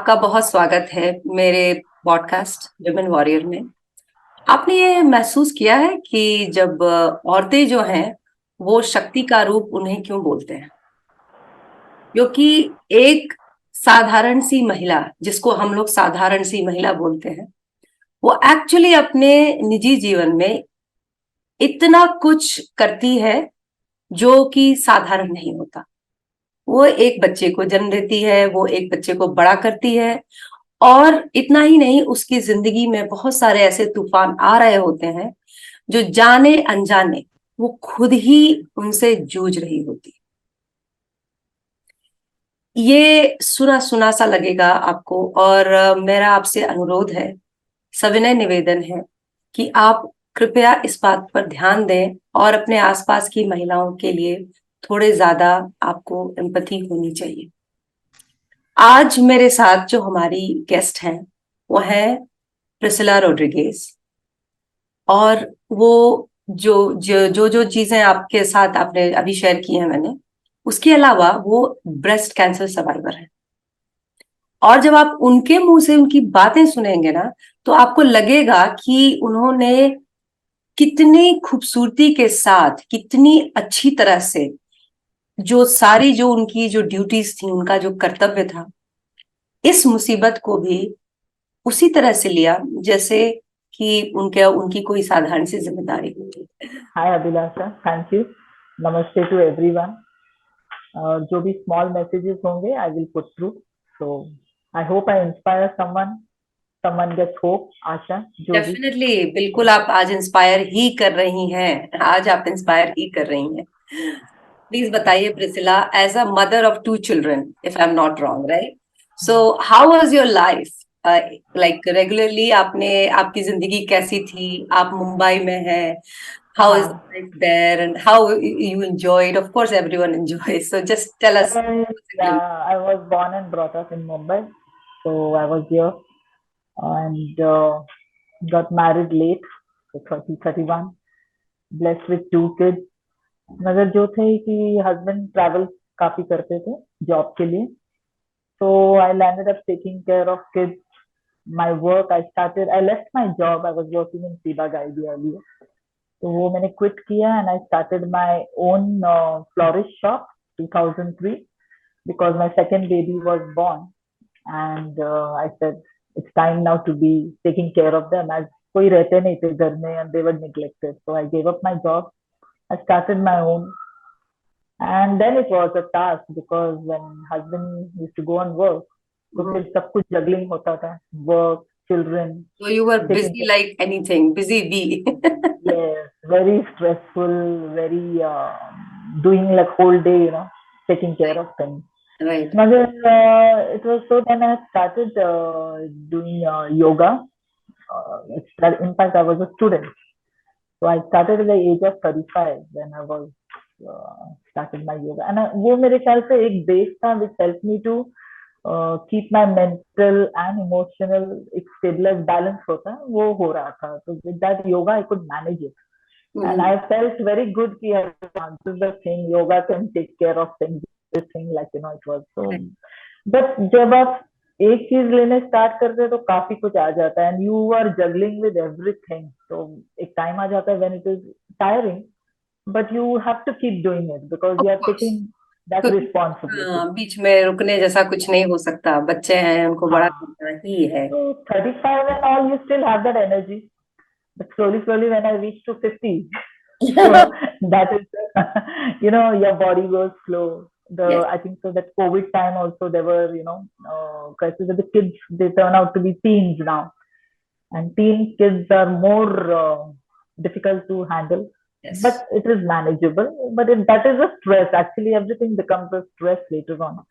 आपका बहुत स्वागत है मेरे पॉडकास्ट विमेन वॉरियर में। आपने ये महसूस किया है कि जब औरतें जो हैं वो शक्ति का रूप उन्हें क्यों बोलते हैं? क्योंकि एक साधारण सी महिला, जिसको हम लोग साधारण सी महिला बोलते हैं, वो एक्चुअली अपने निजी जीवन में इतना कुछ करती है जो कि साधारण नहीं होता। वो एक बच्चे को जन्म देती है, वो एक बच्चे को बड़ा करती है, और इतना ही नहीं, उसकी जिंदगी में बहुत सारे ऐसे तूफान आ रहे होते हैं जो जाने अनजाने वो खुद ही उनसे जूझ रही होती है। ये सुना सुना सा लगेगा आपको, और मेरा आपसे अनुरोध है, सविनय निवेदन है कि आप कृपया इस बात पर ध्यान दें और अपने आसपास की महिलाओं के लिए थोड़े ज्यादा आपको एम्पैथी होनी चाहिए। आज मेरे साथ जो हमारी गेस्ट हैं वो है प्रिसिला रोड्रिगेज, और वो जो जो जो जो चीजें आपके साथ आपने अभी शेयर की हैं मैंने, उसके अलावा वो ब्रेस्ट कैंसर सर्वाइवर है। और जब आप उनके मुंह से उनकी बातें सुनेंगे ना, तो आपको लगेगा कि उन्होंने कितनी खूबसूरती के साथ, कितनी अच्छी तरह से जो सारी जो उनकी जो ड्यूटीज थी, उनका जो कर्तव्य था, इस मुसीबत को भी उसी तरह से लिया जैसे कि उनके उनकी कोई साधारण सी जिम्मेदारी होती। Hi Abhilasha, thank you. Namaste to everyone. जो भी small messages होंगे, I will put through. So I hope I inspire someone. Someone gets hope, आशा, जो भी. डेफिनेटली, बिल्कुल आप आज इंस्पायर ही कर रही हैं, आज आप इंस्पायर ही कर रही हैं। प्लीज बताइए Priscilla, as a mother of two children, if I am not wrong, right? So how was your life? Like regularly आपने, आपकी जिंदगी कैसी थी? आप मुंबई में हैं, how is हाँ. life there and how you enjoyed? Of course everyone enjoys, so just tell us what's a glimpse. Yeah, I was born and brought up in Mumbai, so I was here and got married late, so 30, 31, blessed with two kids. मगर जो थे कि husband travel काफी करते थे job के लिए, so I landed up taking care of kids. My work, I left my job. I was working in Siba Gaidi earlier. तो वो मैंने quit किया and I started my own florist shop 2003 because my second baby was born and I said it's time now to be taking care of them as कोई रहते नहीं थे घर में and they were neglected. So I gave up my job. I started my own and then it was a task because when husband used to go on work तो Mhm. फिर सब कुछ juggling होता था, work, children, So you were taking busy like anything, busy bee. Yes, very stressful, very doing like whole day, taking care of things. Right. Mother, it was so then I started doing yoga. In fact, I was a student. So I started at the age of 35 when I was started my yoga. And वो मेरे ख्याल से एक base था which helped me to keep my mental and emotional एक stabilized balance होता है वो हो रहा था. So with that yoga I could manage it. And Mhm. I felt very good कि this is the thing, yoga can take care of things, this thing like, it was so. Right. But जब आप एक चीज लेने start करते हैं तो काफी कुछ आ जाता है and you are juggling with everything. तो एक टाइम आ जाता है when it is tiring, but you have to keep doing it because Of you are course. taking that क्योंकि responsibility. बीच में रुकने जैसा कुछ नहीं हो सकता, बच्चे हैं, उनको बड़ा हाँ. करना ही है। So 35 and all, you still have that energy. But slowly, when I reach to 50, so that is, your body goes slow. Yes. I think so that COVID time also there were, crisis with the kids, they turn out to be teens now. And teen kids are more difficult to handle, Yes. but it is manageable. But that is a stress. Actually, everything becomes a stress later on.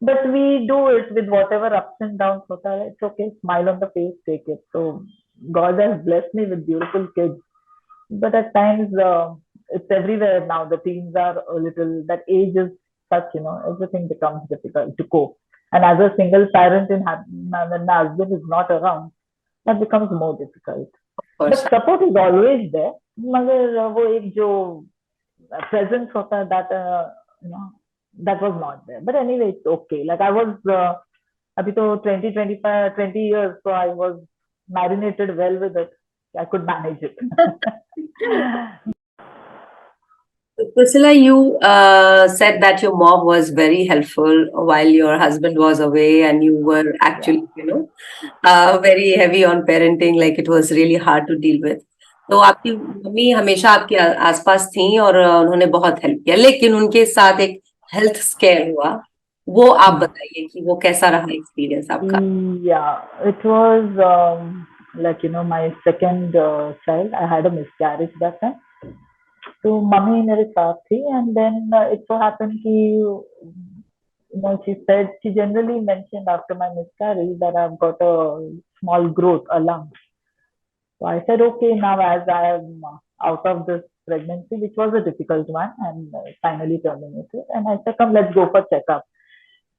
But we do it with whatever ups and downs. It's okay. Smile on the face, take it. So God has blessed me with beautiful kids, but at times it's everywhere now. The teens are a little, that age is such, everything becomes difficult to cope. And as a single parent when my husband is not around, that becomes more difficult. Of course. But support is always there. मगर वो एक जो presence होता है that you know that was not there. But anyway, it's okay. Like I was अभी तो 20 years, so I was marinated well with it. I could manage it. Priscilla, you said that your mom was very helpful while your husband was away, and you were Yeah. actually, very heavy on parenting, like it was really hard to deal with. तो आपकी mummy हमेशा आपके आसपास थी और उन्होंने बहुत help किया, लेकिन उनके साथ एक हेल्थ स्केयर हुआ। वो आप बताइए कि वो कैसा रहा एक्सपीरियंस आपका? Yeah, it was like my second child. I had a miscarriage that time. So mummy मेरे साथ थी, and then it so happened कि she said she generally mentioned after my miscarriage that I've got a small growth, a lump. So I said, okay, now as I am out of this pregnancy, which was a difficult one, and finally terminated, and I said, come, let's go for checkup.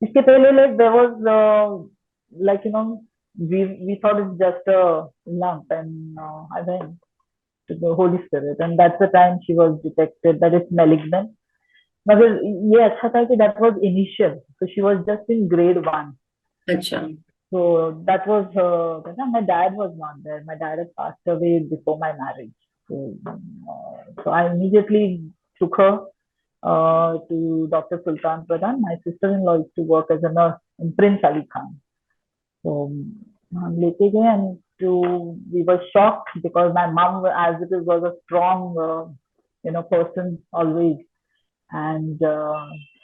इसके पहले like there was like we thought it's just a lump, and I went to the Holy Spirit, and that's the time she was detected that it's malignant. मगर ये अच्छा था कि that was initial, so she was just in grade 1. अच्छा। So that was my dad was not there. My dad had passed away before my marriage. So I immediately took her to Dr. Sultan Pradhan. My sister-in-law used to work as a nurse in Prince Ali Khan. So हम लेके गए, and we were shocked because my mom, as it is, was a strong person always, and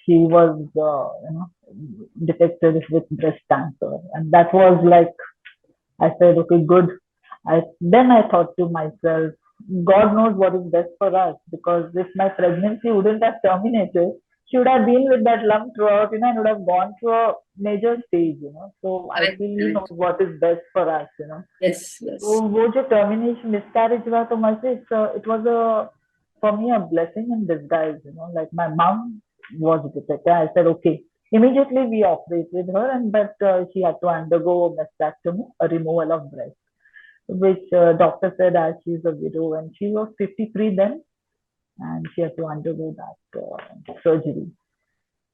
she was detected with breast cancer, and that was like, I said, okay, good. Then I thought to myself, God knows what is best for us, because if my pregnancy wouldn't have terminated, she would have been with that lump throughout, and would have gone through a major stage. So I correct, feel He knows correct. what is best for us. Yes, yes. तो वो जो termination miscarriage हुआ, तो मुझे it was a for me a blessing in disguise. Like my mom was detected. I said, okay. Immediately we operated her, but she had to undergo a mastectomy, a removal of breast, which doctor said as she's a widow, and she was 53 then, and she had to undergo that surgery.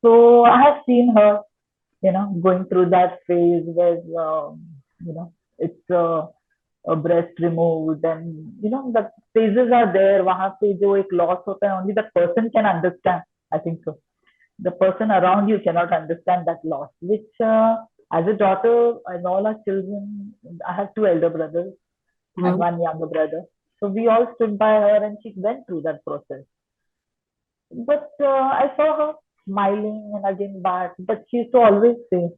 So I have seen her, going through that phase where, it's a breast removed, and the phases are there. वहाँ पे जो एक loss होता है, only that person can understand. I think so. The person around you cannot understand that loss. Which, as a daughter, and all our children, I have 2 elder brothers and hmm. one younger brother. So we all stood by her, and she went through that process. But I saw her smiling and again back. But she used to always say,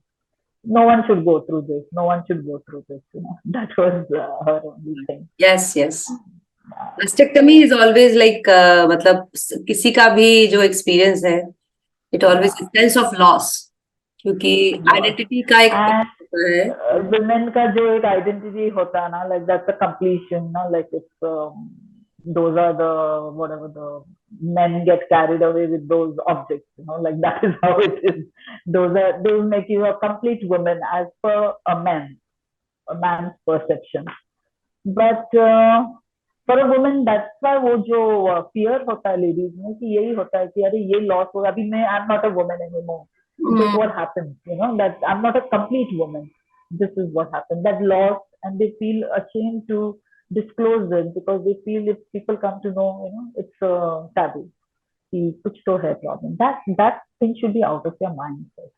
"No one should go through this. No one should go through this." That was her only thing. Yes, yes. Mastectomy So is always like, मतलब किसी का भी जो experience है, it always yeah, sense of loss, क्योंकि loss. Identity का एक And होता है। women का जो एक identity होता है ना, like that's a completion, ना, like it's those are the whatever the men get carried away with those objects, like that is how it is. Those make you a complete woman as per a man's perception. But for a woman, that's why वो जो fear होता है ladies में, कि यही होता है कि अरे ये loss होगा, अभी मैं I'm not a woman anymore. This is what happens, that I'm not a complete woman. This is what happened. That loss, and they feel ashamed to disclose it, because they feel if people come to know, it's taboo. कि कुछ तो है problem. That thing should be out of your mind first.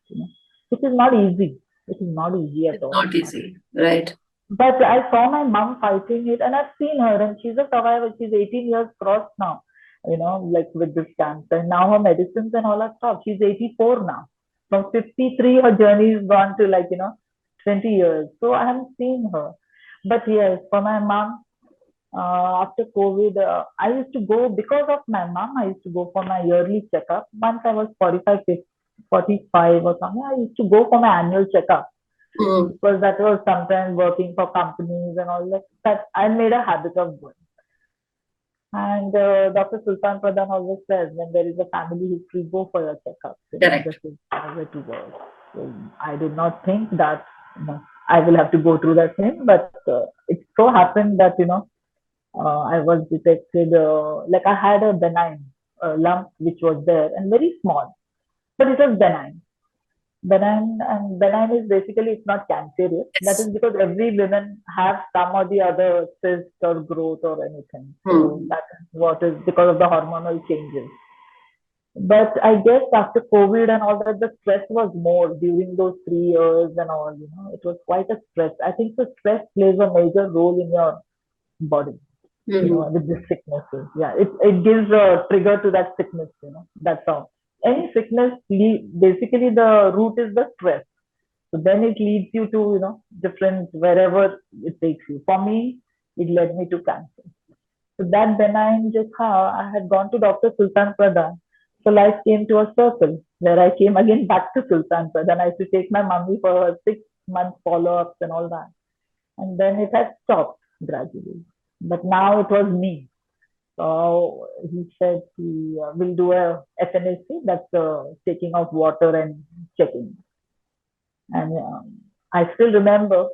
It is not easy. It is not easy at it's all. Not easy, right. But I saw my mom fighting it, and I've seen her, and she's a survivor. She's 18 years crossed now, like with this cancer. And now her medicines and all are stopped. She's 84 now. From 53, her journey has gone to 20 years. So I haven't seen her. But yes, for my mom, after COVID, I used to go, because of my mom, I used to go for my yearly checkup. Once I was 45, 45 or something, I used to go for my annual checkup, because that was sometimes working for companies and all that. That I made a habit of going. And Dr. Sultan Pradhan always says, when there is a family history, go for your checkup. This correct. is how it works. So I did not think that I will have to go through that thing, but it so happened that I was detected, like I had a benign lump which was there, and very small, but it was benign. Benign, and benign is basically it's not cancerous. That Yes. is because every women have some or the other cyst or growth or anything. So Hmm. that is what is because of the hormonal changes. But I guess after COVID and all that, the stress was more during those 3 years and all. It was quite a stress. I think the stress plays a major role in your body. Hmm. With the sicknesses. Yeah, it gives a trigger to that sickness. That's all. Any sickness, basically the root is the stress. So then it leads you to, different wherever it takes you. For me, it led me to cancer. So that benign just how I had gone to Dr. Sultan Pradhan. So life came to a circle where I came again back to Sultan Pradhan. I used to take my mummy for her 6 month follow-ups and all that. And then it had stopped gradually. But now it was me. So he said he will do a FNAC, that's taking of water and checking. And I still remember,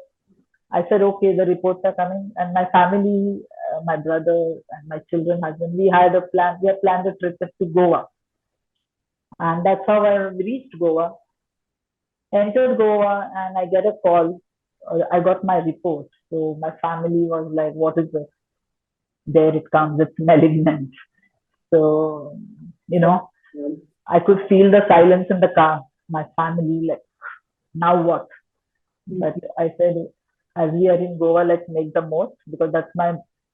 I said, okay, the reports are coming. And my family, my brother and my children, husband, we had a plan, we had planned a trip to Goa. And that's how I reached Goa, entered Goa, and I get a call. I got my report. So my family was like, what is this? There it comes, it's malignant. So, you know, I could feel the silence in the car. My family, like, now what? But I said, as we are in Goa, let's make the most because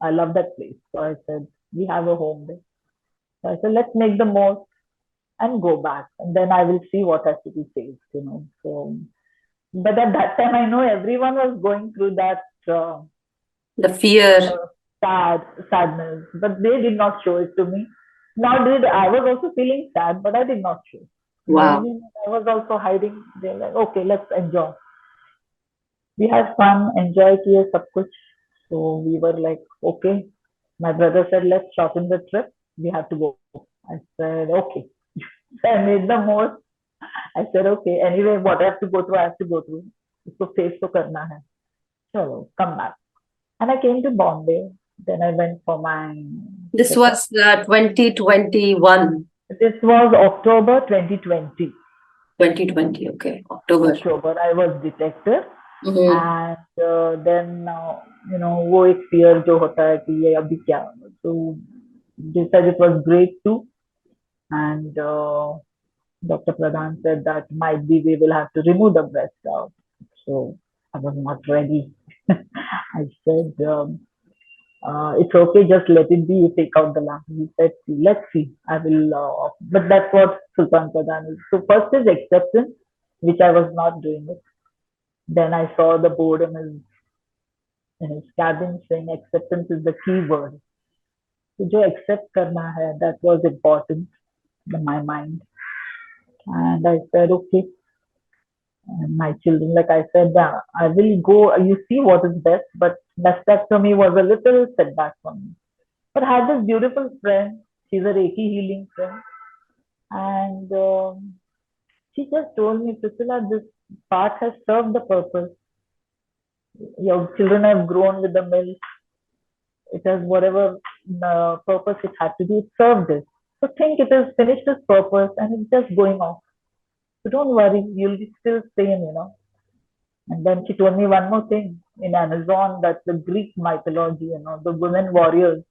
I love that place. So I said, we have a home there. So I said, let's make the most and go back. And then I will see what has to be saved. So, but at that time, I know everyone was going through that The fear. sad sadness, but they did not show it to me. Now did I was also feeling sad, but I did not show. Wow. Maybe I was also hiding. They're like, okay, let's enjoy. We had fun, enjoy kiya sab kuch. So we were like, okay. My brother said, let's shorten the trip. We have to go. I said, okay. So I made the most. I said, okay. Anyway, what I have to go through, I have to go through. So face to karna hai. Chalo, come back. And I came to Bombay. Then I went for my This checkup. was 2021. This was October 2020. 2020. Okay. October. October, I was detected. Hmm. And then वो एक fear जो होता है कि ये अभी क्या. So they said it was grade 2, and Dr. Pradhan said that might be we will have to remove the breast out. So I was not ready. I said, it's okay, just let it be. You take out the lamp. He said, let's see. I will, but that's what Sultan Pradhan is. So first is acceptance, which I was not doing it. Then I saw the board in his cabin saying acceptance is the key word. So जो accept करना है, that was important in my mind. And I said, okay. And my children, like I said, I will go. You see what is best, but mastectomy was a little setback for me. But I had this beautiful friend. She's a Reiki healing friend, and she just told me, Priscilla, this part has served the purpose. Your children have grown with the milk. It has whatever purpose it had to be. It served it. So think it has finished its purpose and it's just going off. So don't worry, you'll be still sane. And then she told me one more thing. In Amazon, that the Greek mythology, the women warriors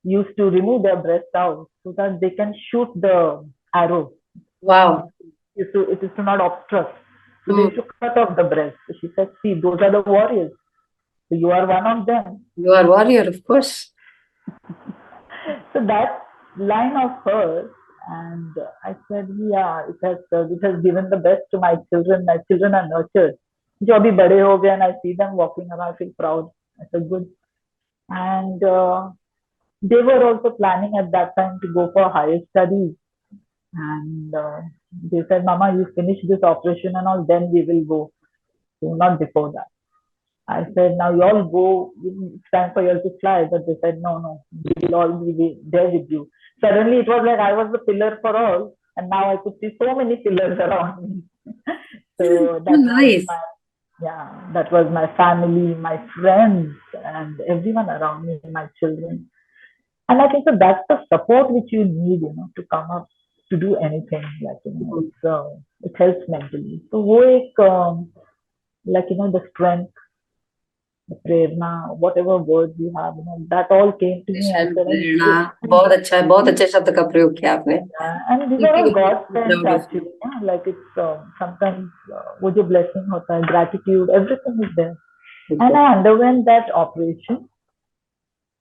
used to remove their breast out so that they can shoot the arrow. Wow. It is to not obstruct. So they Hmm. used to cut off the breast. So she said, see, those are the warriors. So you are one of them. You are warrior, of course. So that line of hers, and I said, yeah, it has given the best to my children. My children are nurtured. जो अभी बड़े हो गए and I see them walking around, I feel proud. I said, good. And they were also planning at that time to go for higher studies. And they said, Mama, you finish this operation and all, then we will go. So not before that. I said, now you all go, it's time for you all to fly. But they said, no, no, we'll all be there with you. Suddenly it was like I was the pillar for all, and now I could see so many pillars around me. So So nice. that was my family, my friends, and everyone around me, my children. And I think so that's the support which you need, to come up. to do anything. Like, it helps mentally. So वो एक like, the strength, the prerna, whatever words you have, that all came to me. I Passion, said, प्रेरणा, बहुत अच्छा है, बहुत अच्छे शब्द का प्रयोग किया आपने. and these are all God sent actually. Like it's sometimes वो जो blessing होता है, gratitude, everything is there. And I underwent that operation.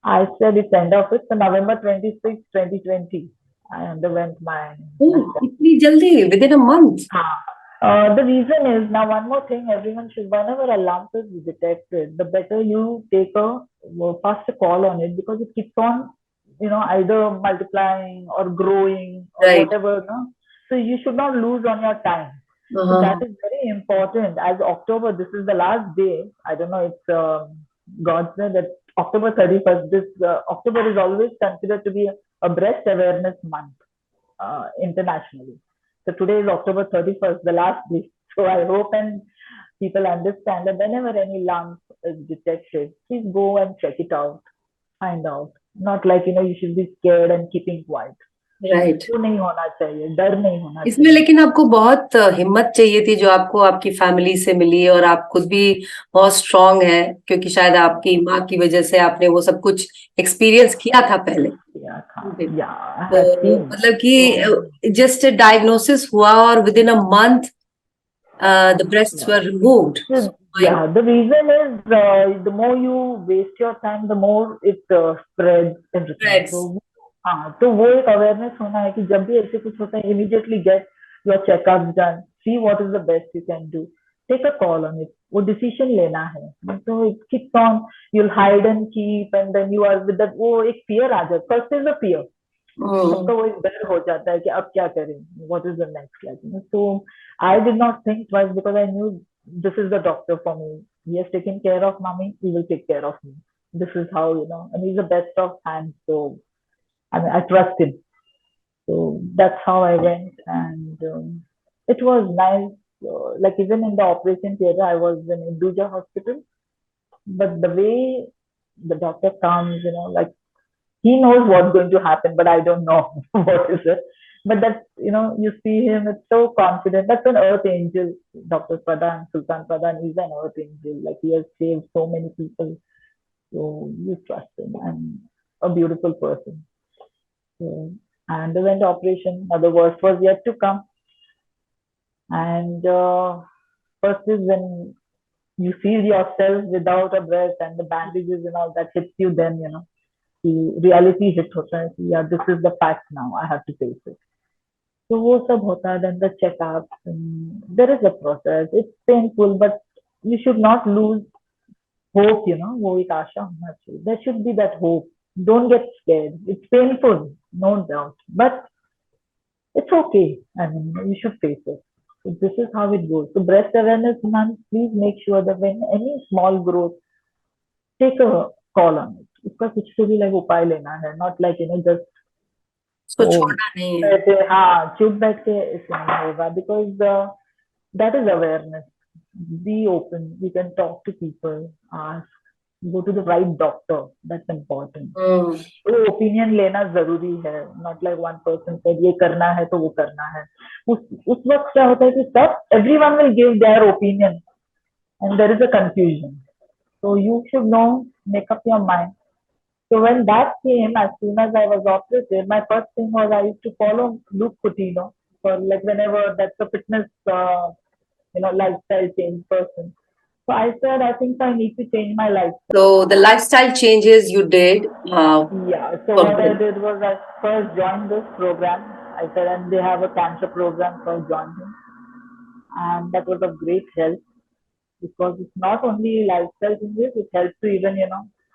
I said it's end of it. So November 26, 2020, I underwent my. इतनी जल्दी, within a month. The reason is, now one more thing, everyone should, whenever a lump is detected, the better you take a faster call on it, because it keeps on, either multiplying or growing or Right. whatever. No? So you should not lose on your time. So that is very important. As October, this is the last day. I don't know, it's God said that October 31st, this October is always considered to be a breast awareness month internationally. So today is October 31st, the last day. So I hope and people understand that whenever any lump is detected, please go and check it out, find out. Not like, you should be scared and keeping quiet. Right. तो नहीं होना चाहिए, डर नहीं होना इसमें चाहिए. लेकिन आपको बहुत हिम्मत चाहिए थी, जो आपको आपकी फैमिली से मिली, और आप खुद भी बहुत स्ट्रांग है, क्योंकि शायद आपकी माँ की वजह से आपने वो सब कुछ एक्सपीरियंस किया था पहले. तो मतलब कि जस्ट डायग्नोसिस हुआ और with in a month the breasts were removed. Yeah, the reason is the more you waste your time, the more it spreads everything. तो वो एक अवेयरनेस होना है कि जब भी ऐसे कुछ होता है, immediately get your checkup done, see what is the best you can do, take a call on it. वो decision लेना है. So it keeps on, you'll hide and keep, and then you are with that, वो एक fear आ जाता है. First is the fear. सबका वो एक डर हो जाता है कि अब क्या करें, what is the next, like. So I did not think twice, because I knew this is the doctor for me. He has taken care of mommy, he will take care of me. This is how, and he's the best of hands. So I mean, I trust him. So that's how I went, and it was nice. Like even in the operation theater, I was in Induja Hospital, but the way the doctor comes, like he knows what's going to happen, but I don't know what is it. But that's, you see him, it's so confident. That's an earth angel, Dr. Pradhan, Sultan Pradhan is an earth angel. Like he has saved so many people. So you trust him, and a beautiful person. So I underwent operation. Now the worst was yet to come. And first is when you feel yourself without a breath and the bandages and all that hits you, then, reality hit होता है कि yeah, this is the fact now, I have to face it. So वो सब होता है, then the checkup, there is a process, it's painful, but you should not lose hope, वो एक आशा होना चाहिए. There should be that hope. Don't get scared. It's painful, no doubt, but it's okay. I mean, you should face it. So this is how it goes. So breast awareness month, please make sure that when any small growth, take a call on it. इसका कुछ तो भी like उपाय लेना है, not like, just उसको छोड़ना नहीं है. हाँ, चुप बैठ के इससे नहीं होगा, because that is awareness. Be open. You can talk to people, ask, go to the right doctor. That's important. तो ओपिनियन लेना जरूरी है. नॉट लाइक वन पर्सन से ये करना है तो वो करना है. उस वक्त क्या होता है कि सब everyone will give their opinion and there is a confusion. So you should know, make up your mind. So when that came, as soon as I was operated, my first thing was I used to follow Luke Coutinho for like whenever that's a fitness, lifestyle change person. So I said, I think I need to change my lifestyle. So the lifestyle changes you did. Yeah. So what I did was I first joined this program. I said, and they have a cancer program, so I joined him, and that was of great help, because it's not only lifestyle changes, it helps to even,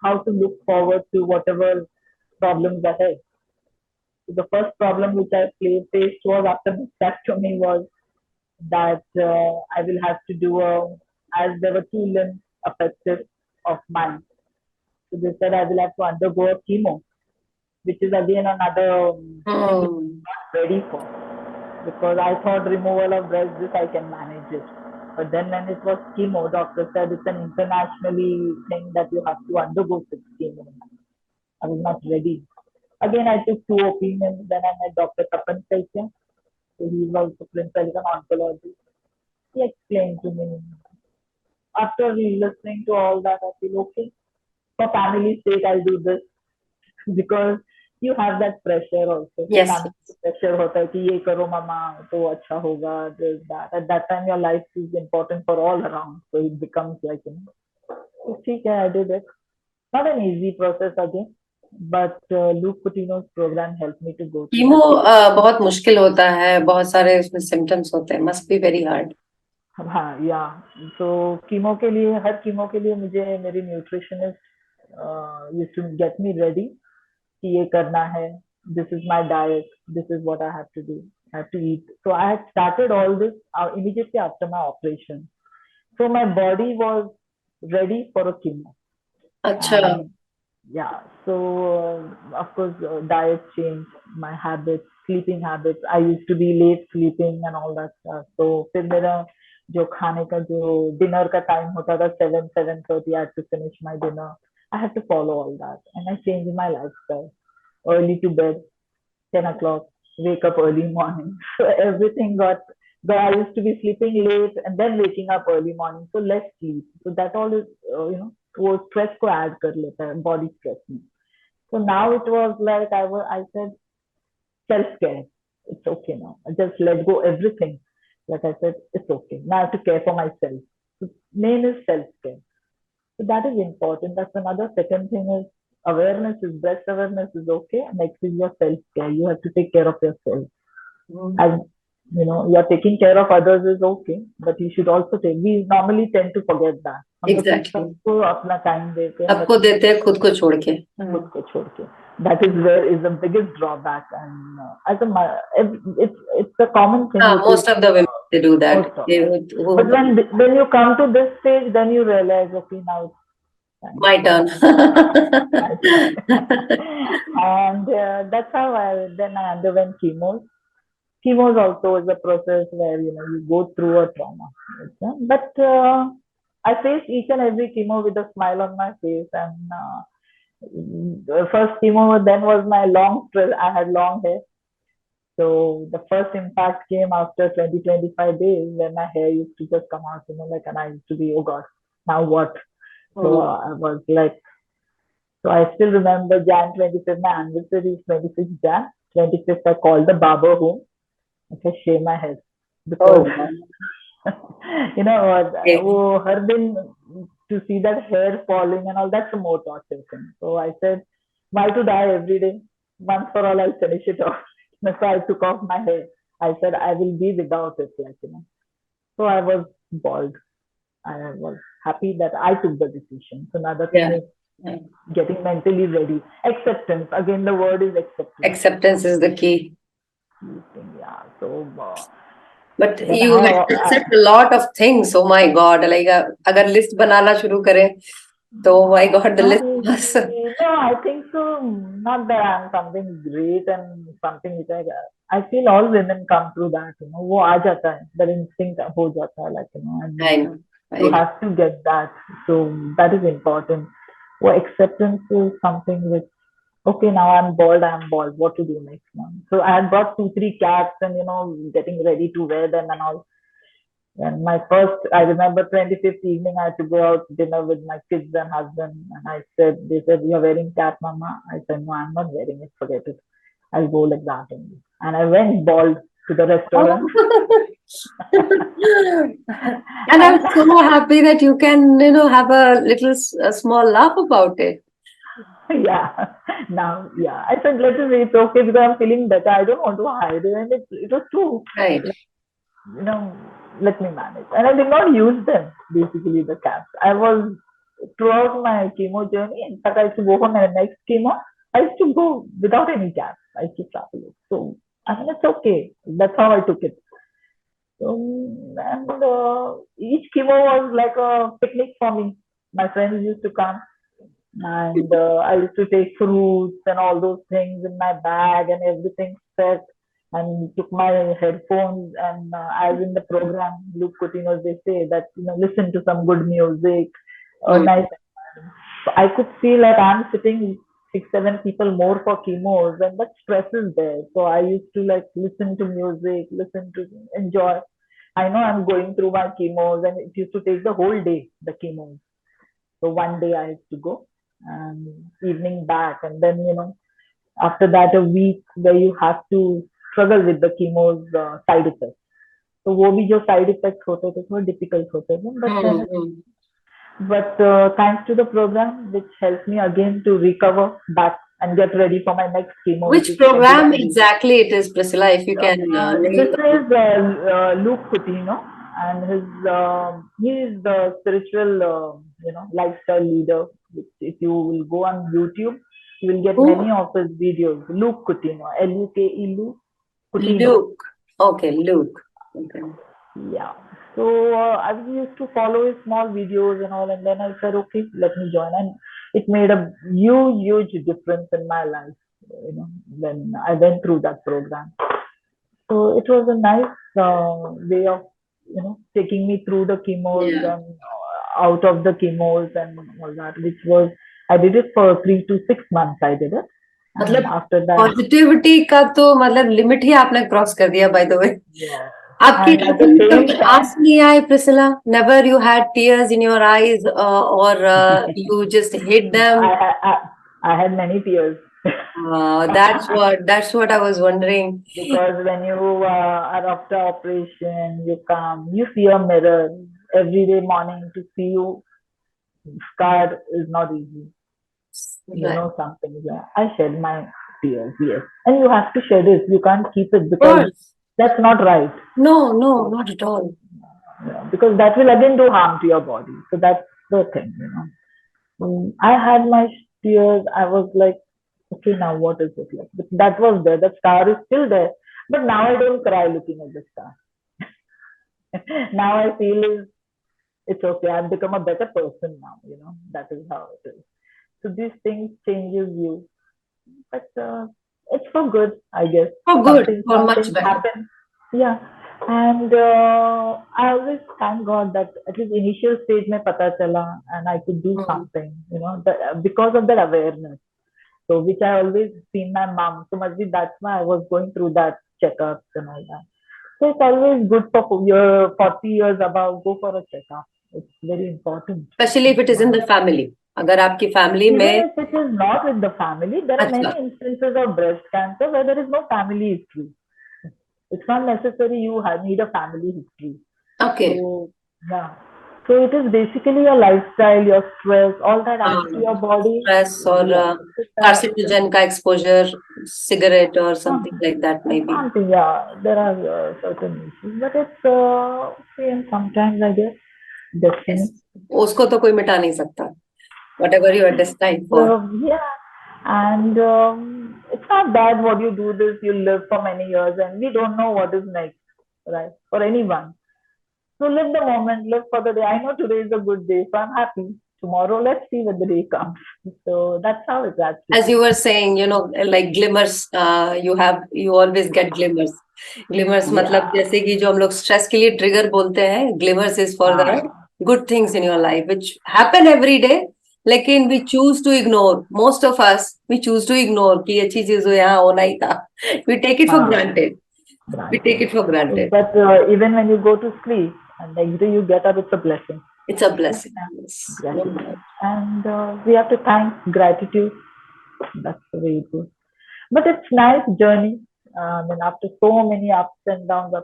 how to look forward to whatever problems ahead. So the first problem which I faced was after mastectomy was that I will have to do as there were two limbs affected of mine. So they said I will have to undergo a chemo, which is again another thing which I'm not ready for, because I thought removal of breast, this I can manage it. But then when it was chemo, doctor said it's an internationally thing that you have to undergo 6 chemo. I was not ready. Again, I took 2 opinions. Then I met Dr. Tapan Saitya. So he was the principal is an oncologist. He explained to me. After listening to all that, I feel okay. For family's sake, I'll do this because you have that pressure also. कि Yes, family yes. pressure होता है कि ये करो मामा तो अच्छा होगा. This that. At that time, your life is important for all around. So it becomes like so ठीक है, I did it. Not an easy process again, but Luke Coutinho's program helped me to go through chemo that. बहुत मुश्किल होता है, बहुत सारे उसमें symptoms होते हैं, मस्ट बी वेरी हार्ड. हाँ या तो कीमो के लिए हर कीमो के लिए मुझे मेरी nutritionist used to get me ready कि ये करना है. This is my diet, this is what I have to do, I have to eat. So I had started all this immediately after my operation. So my body was ready for a chemo. अच्छा. And yeah, so of course diet changed, my habits, sleeping habits. I used to be late sleeping and all that stuff. So फिर मेरा जो खाने का जो dinner का time होता था 7-7:30, I had to finish my dinner. I had to follow all that, and I changed my lifestyle. Early to bed, 10 o'clock, wake up early morning. So everything got, but I used to be sleeping late and then waking up early morning. So less sleep. So that all is, वो stress को add कर लेता है, body stress में. So now it was like I said, self-care. It's okay now. I just let go everything. Like I said, it's okay. Now I have to care for myself. So main is self-care. So that is important. That's another. Second thing is awareness is breast awareness is okay. Next is your self-care. You have to take care of yourself. As you're taking care of others is okay, but you should also take. We normally tend to forget that. हम लोग exactly. सबको अपना time देते हैं, सबको देते हैं, खुद को छोड़ के. खुद को छोड़ के. That is where is the biggest drawback, and it's a common thing which is most of the women they do that. most of They it. would, But when you come to this stage, then you realize, okay, now it's time. my turn. My turn. And that's how I underwent chemo. Chemo also is a process where you go through a trauma. But I faced each and every chemo with a smile on my face, and the first chemo then was my long. I had long hair, so the first impact came after 20-25 days when my hair used to just come out, and I used to be, oh God, now what? So I was like, so I still remember Jan 25th, my anniversary is 26th Jan. 25th, I called the barber home. I said, shave my head. Because, her दिन to see that hair falling and all, that's a more torture thing. So I said, why to die every day? Once for all, I'll finish it off. So I took off my hair. I said, I will be without it, So I was bald. I was happy that I took the decision. So another thing is getting mentally ready. Acceptance. Again, the word is acceptance. Acceptance is the key. Yeah. So. But you accept a lot of things. Oh my God! Like अगर list बनाना शुरू करें, तो my God, the list was. No, I think so. Not that I'm something great and something which I feel all women come through that. वो आ जाता है. That instinct हो जाता है, and I know. you have to get that. So that is important. Well, acceptance is something which, okay, now I'm bald. What to do next now? So I had brought 2-3 caps and getting ready to wear them and all. And I remember 25th evening, I had to go out to dinner with my kids and husband. And they said, you're wearing cap, mama. I said, no, I'm not wearing it. Forget it. I'll go like that only. And I went bald to the restaurant. And I'm so happy that you can, have a little small laugh about it. Yeah. Now, yeah. I said, let us say it's okay because I'm feeling better. I don't want to hide it. And it was true. Right. Let me manage. And I did not use them, basically, the caps. I was, throughout my chemo journey, in fact, I used to go for my next chemo, I used to go without any caps. I used to travel it. So, I mean, it's okay. That's how I took it. So, and each chemo was like a picnic for me. My friends used to come, and I used to take fruits and all those things in my bag and everything set, and took my headphones, and as in the program, Luke Coutinho, they say that, listen to some good music or nice. So I could feel like I'm sitting 7 people more for chemos, and that stress is there. So I used to like listen to music, listen to enjoy. I know I'm going through my chemos, and it used to take the whole day, the chemos. So one day I used to go, and evening back, and then after that a week where you have to struggle with the chemo's side effects. तो वो भी जो side effect होते थे थोड़े difficult होते थे but then but thanks to the program which helped me again to recover back and get ready for my next chemo. Which program exactly it is, Priscilla, if you can this is Luke Coutinho, and he is the spiritual lifestyle leader. If you will go on YouTube, you will get many of his videos. Luke Coutinho, Luke Coutinho. Luke. Okay, Luke. Okay. Yeah. So I used to follow his small videos and all, and then I said, okay, let me join. And it made a huge difference in my life, when I went through that program. So it was a nice way of, taking me through the chemos and out of the chemos and all that, which was, I did it for 3 to 6 months. I did it. मतलब positivity का तो मतलब limit ही आपने cross कर दिया, by the way. आपकी आंख नहीं आए, Priscilla? Never you had tears in your eyes और you just hid them? I had many tears. That's what I was wondering. Because when you are after operation, you come, you see a mirror every day morning. To see you scarred is not easy. You know something. Yeah, I shed my tears. Yes, and you have to shed it. You can't keep it because that's not right. No, not at all. Yeah, because that will again do harm to your body. So that's the thing. I had my tears. I was like, okay, now what is it like? But that was there. The scar is still there. But now I don't cry looking at the scar. Now I feel it's okay. I've become a better person now. That is how it is. So these things changes you. But it's for good, I guess. For good, for much better. Happen. Yeah. And I always thank God that at least initial stage mein pata chala and I could do something, because of that awareness. So which I always seen my mom. So must be that's why I was going through that checkups and all that. So it's always good for your 40 years above, go for a checkup. It's very important. Especially if it is in the family. अगर आपकी family में, even if it is not with the family, there are many instances of breast cancer where there is no family history. It's not necessary you need a family history. Okay. So, yeah. So it is basically your lifestyle, your stress, all that adds to your body. Stress or carcinogen ka exposure, cigarette or something like that maybe. Something, yeah. There are certain issues, but it's and sometimes I guess destiny. उसको तो कोई मिटा नहीं सकता. Whatever you are destined for. Yeah, and it's not bad what you do this, you live for many years and we don't know what is next, right? For anyone. So live the moment, live for the day. I know today is a good day, so I'm happy. Tomorrow, let's see when the day comes. So that's how it's actually. As you were saying, like glimmers, you always get glimmers. Glimmers मतलब जैसे कि जो हम लोग stress के लिए trigger बोलते हैं, glimmers is for the good things in your life, which happen every day. लेकिन we choose to ignore. Most of us, we choose to ignore कि अच्छी चीज यहाँ होना ही था. We take it for granted. We take it for granted. But even when you go to sleep and next day you get up, it's a blessing. It's a blessing. Yes. And we have to thank gratitude. That's the way it goes. But it's nice journey. And after so many ups and downs,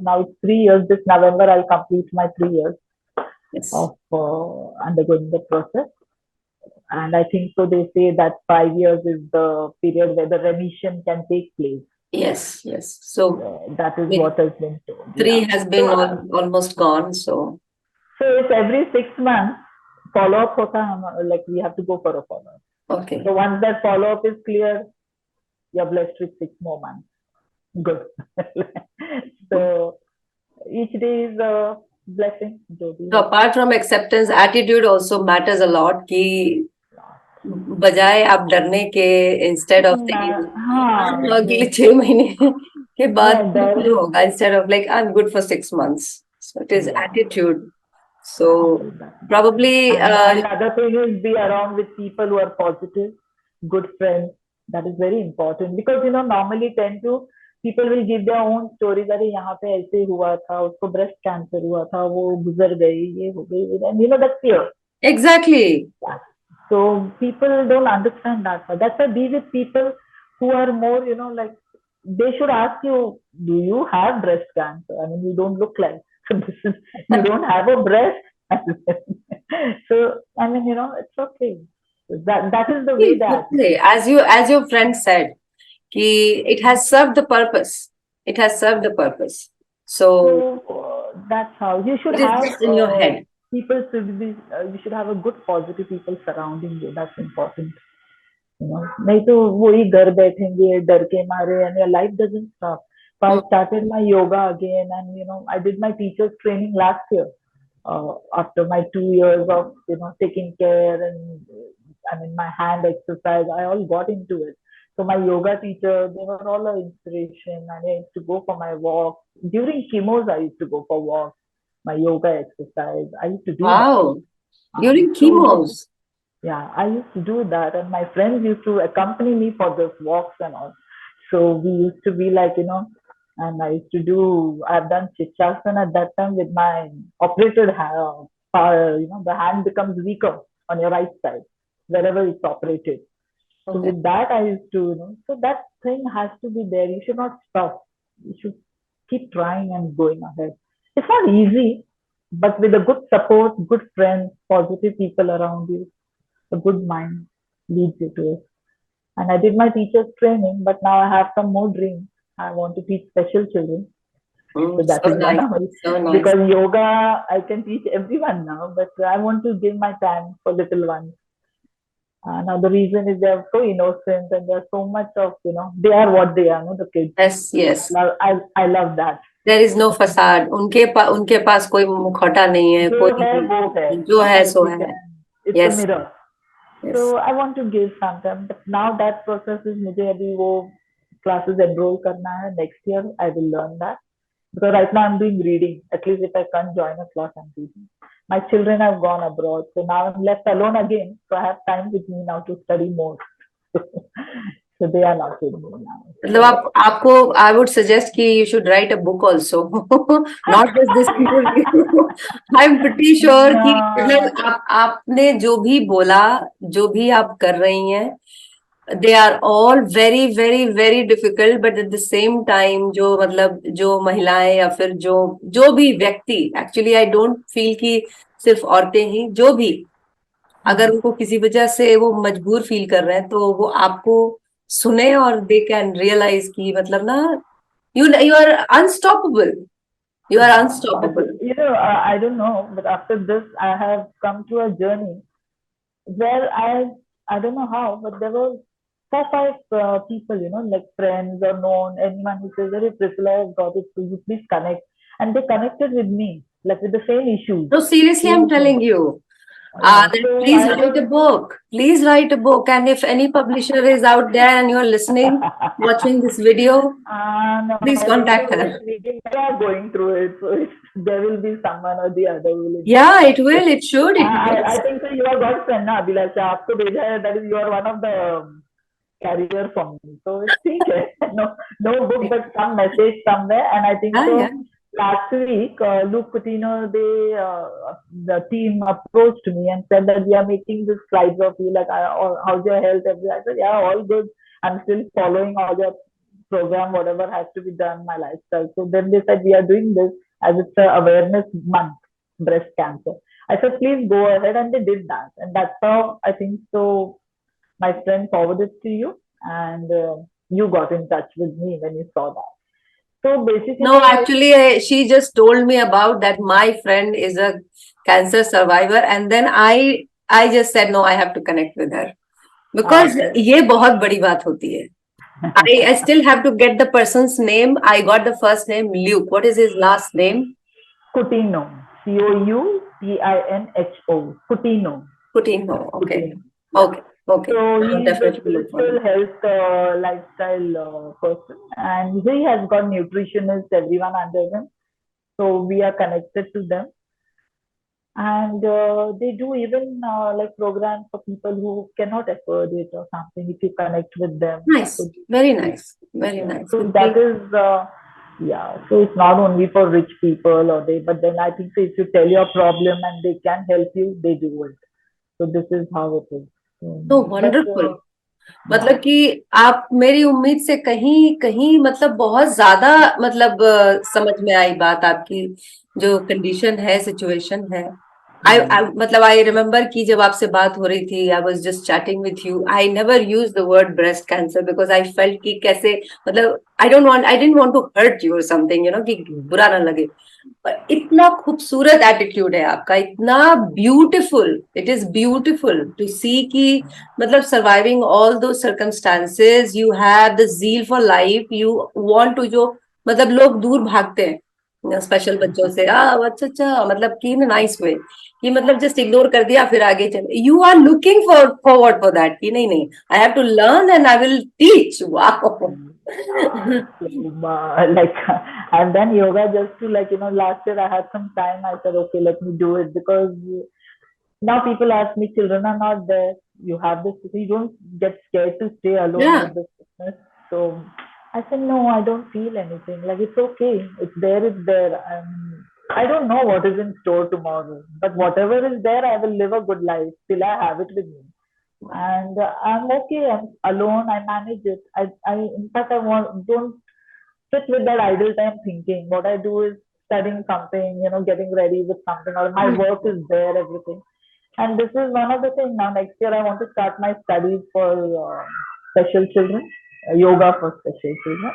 now it's 3 years. This November I'll complete my 3 years of undergoing the process. And I think so they say that 5 years is the period where the remission can take place. Yes. So that is what has been told. 3 has been almost gone. So it's every 6 months follow-up hota, like we have to go for a follow-up. Okay. So once that follow-up is clear, you're blessed with 6 more months. Good. So each day is a blessing. So apart from acceptance, attitude also matters a lot. कि बजाय आप डरने के instead of अगले 6 महीने के बाद होगा, instead of like I'm good for 6 months. So it is attitude. So probably and other thing is be around with people who are positive, good friends. That is very important because normally tend to people will give their own stories. अरे यहाँ पे ऐसे हुआ था, उसको breast cancer हुआ था, वो गुजर गई, ये हो गई, and that's fear. Exactly. So people don't understand that. That's why be with people who are more, like they should ask you, do you have breast cancer? I mean, you don't look like you don't have a breast. So I mean, it's okay. That is the way that. As your friend said, it has served the purpose. It has served the purpose. So That's how you should it is have just in your head. people should be. You should have a good positive people surrounding you. That's important. नहीं तो वही घर बैठेंगे डर के मारे and your life doesn't stop. So I started my yoga again and I did my teacher's training last year after my 2 years of taking care and I mean my hand exercise I all got into it. So my yoga teacher they were all an inspiration and I used to go for my walk during chemos. I used to go for walks, my yoga exercise. I used to do that. Wow. During So chemos. yeah, I used to do that, and my friends used to accompany me for those walks and all. So we used to be like, and I used to do. I've done Chichasana at that time with my operated hand. The hand becomes weaker on your right side wherever it's operated. So Okay. with that, I used to, so that thing has to be there. You should not stop. You should keep trying and going ahead. It's not easy, but with a good support, good friends, positive people around you, a good mind leads you to it. And I did my teacher's training, but now I have some more dreams. I want to teach special children. So that So is one nice. of my, So nice. because yoga I can teach everyone now, but I want to give my time for little ones. Now the reason is they are so innocent and there's so much of they are what they are, the kids. Yes, yes. I love that. There is no facade. उनके पास कोई मुखौटा नहीं है. जो है वो है. जो है सो है. It's a mirror. So I want to give something, but now that process is मुझे अभी वो classes enroll करना है. Next year I will learn that because right now I'm doing reading. At least if I can't join a class, I'm reading. My children have gone abroad, so now I'm left alone again. So I have time with me now to study more. So they are not with me now. मतलब आपको I would suggest कि you should write a book also, not just this interview. I'm pretty sure कि मतलब आपने जो भी बोला, जो भी आप कर रही हैं, they are all very very very difficult, but at the same time जो मतलब जो महिलाएं या फिर जो भी व्यक्ति, actually I don't feel कि सिर्फ औरतें ही, जो भी अगर उनको किसी वजह से वो मजबूर फील कर रहे हैं तो वो आपको सुने और दे कैन रियलाइज की मतलब ना you are unstoppable. You are unstoppable. But, I don't know, but after this, I have come to a journey where I don't know how, but there were 4, 5 people, like friends or known, anyone who says, "Hey, Priscilla, I've got it. Could you please connect?" And they connected with me, like with the same issues. No, seriously, I'm telling you. Please write a book. Please write a book. And if any publisher is out there and you're listening, watching this video, please contact her. We are going through it, so there will be someone or the other will. Yeah, it will. It should. I think so. You are God's friend, na Abhilasha. आपको भेजा है. That is, you are one of the carrier for me. So it's ठीक है. No book, but some message somewhere, and I think so. Yeah. Last week, Luke Coutinho, the team approached me and said that we are making these slides of you, like, how's your health? I said, yeah, all good. I'm still following all your program, whatever has to be done, my lifestyle. So then they said, we are doing this as it's an awareness month, breast cancer. I said, please go ahead. And they did that. And that's how I think so. My friend forwarded to you and you got in touch with me when you saw that. So basically, no, actually, she just told me about that. My friend is a cancer survivor, and then I just said no, I have to connect with her because ये बहुत बड़ी बात होती है. I still have to get the person's name. I got the first name Luke. What is his last name? Coutinho. Coutinho. Coutinho. Coutinho. Okay. Yeah. Okay. Okay. So he's a spiritual health lifestyle person, and he has got nutritionists, everyone under him. So we are connected to them. and they do even like programs for people who cannot afford it or something. If you connect with them, so Nice. Very they, nice. Very yeah. nice. So that is yeah. So it's not only for rich people or they, but then I think so if you tell your problem and they can help you, they do it. So this is how it is. तो But wonderful. yeah. मतलब कि आप मेरी उम्मीद से कहीं कहीं मतलब बहुत ज्यादा मतलब समझ में आई बात आपकी, जो कंडीशन है, सिचुएशन है। आई Hmm. मतलब आई रिमेम्बर कि जब आपसे बात हो रही थी, I was just chatting with you, I never use the word breast cancer because I felt कि कैसे, मतलब I didn't want to hurt you और समथिंग, कि बुरा ना लगे। पर इतना खूबसूरत एटीट्यूड है आपका, इतना beautiful, it is beautiful to see कि मतलब surviving all those circumstances you have the zeal for life, you want to, जो मतलब लोग दूर भागते हैं स्पेशल बच्चों से, अच्छा अच्छा, मतलब कि इन नाइस वे, कि मतलब जस्ट इग्नोर कर दिया फिर आगे चले, you are looking for forward for that कि नहीं नहीं, I have to learn and I will teach. Wow. So, like I've done yoga just to like last year I had some time. I said okay, let me do it because now people ask me, children are not there. You have this, you don't get scared to stay alone Yeah. with this sickness. So I said, no, I don't feel anything. Like it's okay. It's there, it's there. I don't know what is in store tomorrow. But whatever is there, I will live a good life till I have it with me. And I'm okay. I'm alone. I manage it. In fact, I don't sit with that idle time thinking. What I do is studying something, getting ready with something, or my work is there, everything. And this is one of the things. Now next year I want to start my studies for special children, yoga for special children.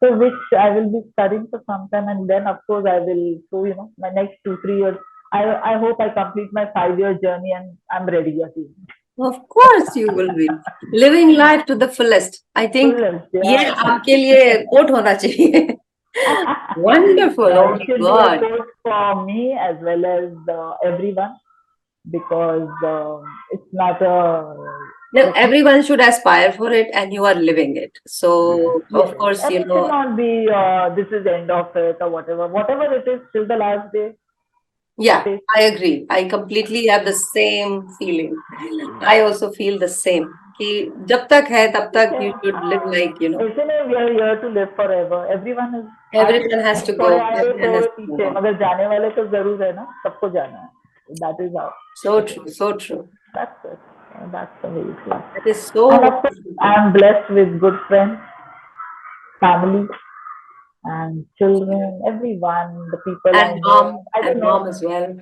So which I will be studying for some time, and then of course I will. So my next 2 3 years, I hope I complete my 5 year journey and I'm ready again. Of course you will be living life to the fullest. I think Fullest, ये yeah. आपके लिए coat होना चाहिए। Wonderful. Oh Yeah, it my should be a God. quote for me as well as everyone because it's not a No, Christmas. everyone should aspire for it, and you are living it. So, Yes, of course, and it should not be this is the end of it or whatever. Whatever it is, till the last day, yeah, stay. I agree. I completely have the same feeling. I also feel the same. कि जब तक है तब ठीक तक है you should live हाँ like, ऐसे में we are here to live forever. Everyone is आज everyone has to थोड़े go, आगे everyone has थोड़े to move पीछे on. मगर जाने वाले तो जरूर है ना सबको जाना है. That is how So it is. true, so true. That's it. That's the way it is. That is And so of course, beautiful. I'm blessed with good friends, family, and children, everyone, the people I know. I And don't know. mom as well.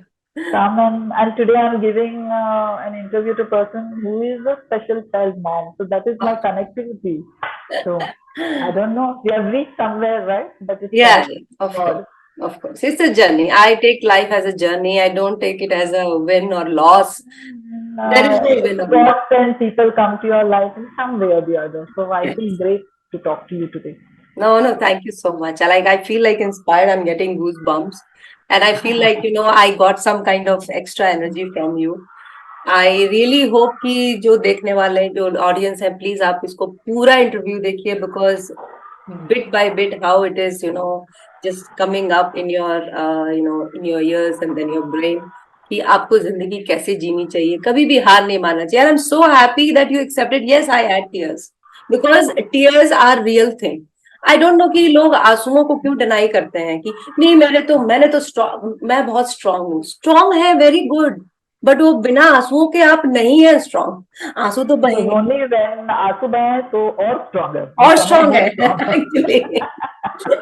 Come and today I'm giving an interview to a person who is a special child mom. So that is my connectivity. So I don't know. We have reached somewhere, right? But it's Yeah, connected of to course. God. Of course. It's a journey. I take life as a journey. I don't take it as a win or loss. There is no win or loss. God send people come to your life in some way or the other. So I feel great to talk to you today. No, no, thank you so much. I feel like inspired. I'm getting goosebumps. And I feel like, I got some kind of extra energy from you. I really hope कि जो देखने वाले जो audience है, please आप इसको पूरा interview देखिए, because bit by bit how it is, just coming up in your ears and then your brain, कि आपको जिंदगी कैसे जीनी चाहिए, कभी भी हार नहीं मानना चाहिए। I am so happy that you accepted. Yes, I had tears, because tears are real thing. I don't know कि लोग आंसुओं को क्यों डिनाई करते हैं कि नहीं, मैंने तो स्ट्रॉन्ग, मैं बहुत स्ट्रांग हूँ। स्ट्रांग है, वेरी गुड, बट वो बिना आंसुओं के आप नहीं है स्ट्रांग। आंसू तो Because बहेंगे only when आंसू बहे तो और stronger. और Become स्ट्रांग है। more stronger. Actually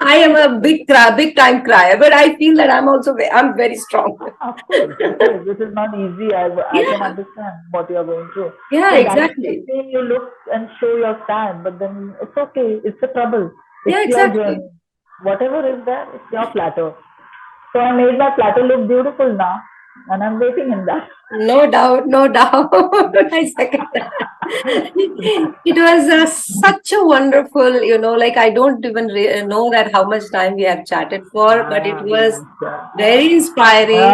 I am a big time crier, but I feel that I'm very strong. Of course, it is. This is not easy. I can Yeah, understand what you are going through. yeah, So that is the exactly. thing you look and show your stand, but then it's okay. It's a trouble. Yeah, It's your exactly. journey. Whatever is there, it's your plateau. So I made my plateau look beautiful now, and I'm waiting in that. No doubt, no doubt. I second that. It was such a wonderful, like I don't even know that how much time we have chatted for, but it was Yes. very inspiring.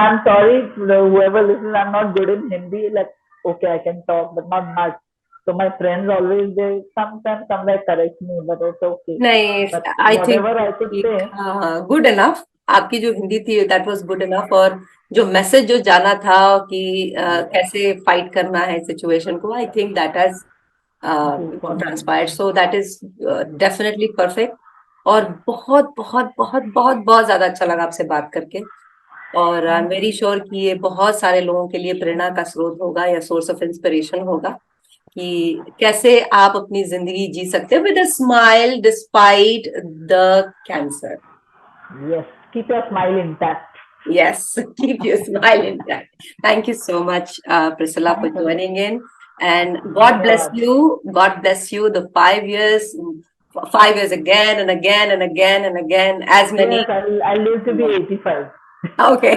I'm sorry, whoever listens, I'm not good in Hindi. Like, okay, I can talk, but not much. So my friends always, they sometimes somewhere correct me, but it's okay. Nice. But I think whatever I could say, good enough. आपकी जो हिंदी थी that was good enough, और जो message जो जाना था कि कैसे फाइट करना है सिचुएशन को, I think that has transpired, so that is definitely perfect. और बहुत बहुत बहुत बहुत बहुत ज्यादा अच्छा लगा आपसे बात करके, और आई एम वेरी श्योर कि ये बहुत सारे लोगों के लिए प्रेरणा का स्रोत होगा या सोर्स ऑफ इंस्पिरेशन होगा कि कैसे आप अपनी जिंदगी जी सकते हो with a smile despite the cancer. Yes, keep your smile intact. Yes, keep your smile intact. Thank you so much, Priscilla, for Thanks a lot. joining in. And God bless Dhanyawad. you. God bless you. The 5 years, 5 years again and again and again and again, as many. Yes, I'll live to be 85. Okay.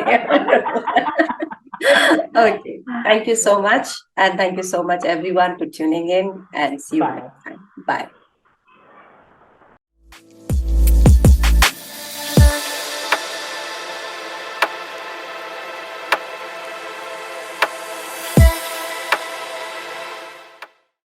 Okay. Thank you so much. And thank you so much, everyone, for tuning in, and see you Bye. next time. Bye.